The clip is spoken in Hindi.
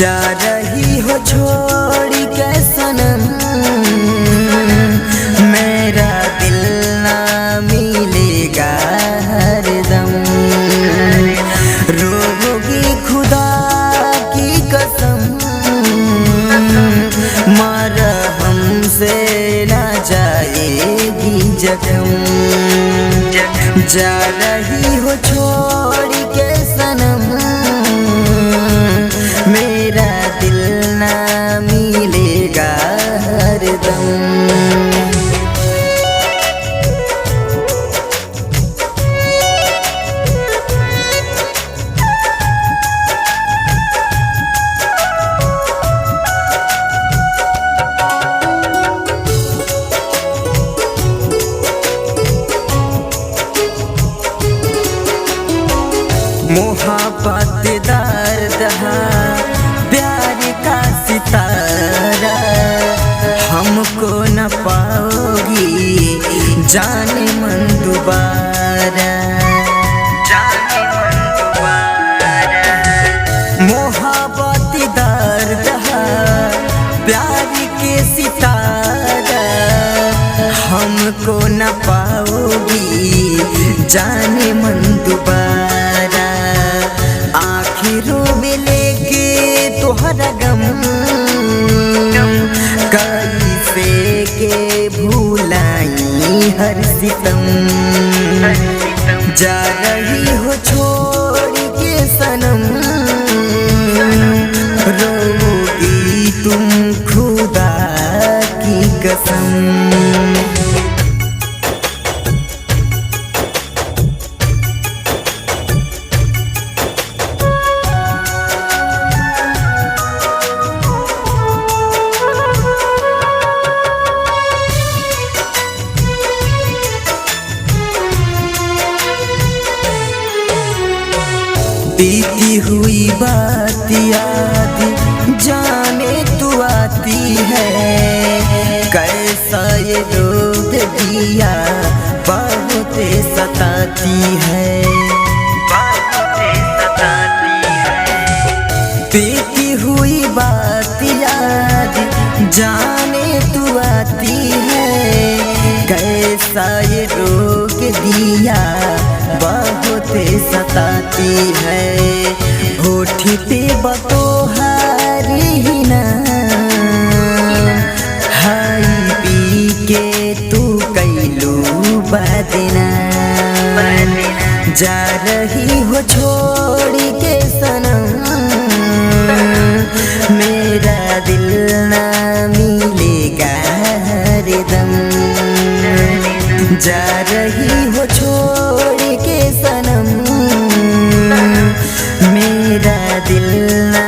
जा रही हो छोड़ के सनम, मेरा दिल ना मिलेगा हरदम। रोगी खुदा की कसम, मरहम से ना जाएगी जख्म। जा रही हो छोड़ के सनम, मेरा दिल ना मिलेगा हरदम। मोहब्बत दर्द है प्यार का सितारा, हमको न पाओगी जाने मन दोबारा। मोहब्बत दर्द है प्यार के सितारा, हमको न पाओगी जाने मन दोबारा। आखिरों में लेके तोहरा गम, कैसे के भूलाई हर सितम। जा रही हो छोड़ के सनम, रोगी तुम खुदा की कसम। बीती हुई बात याद जाने तू आती है, कैसा ये रोग दिया बहुत सताती है। बीती हुई बात याद जाने तू आती है, कैसा ये रोग दिया बहुत सताती है। होठ पे बतोहारी ना हाई पी के तू कैलू बदना। जा रही हो छोड़ के सनम, मेरा दिल ना मिलेगा हरदम। जा रही हो छोड़ के सनम, मेरा दिल ना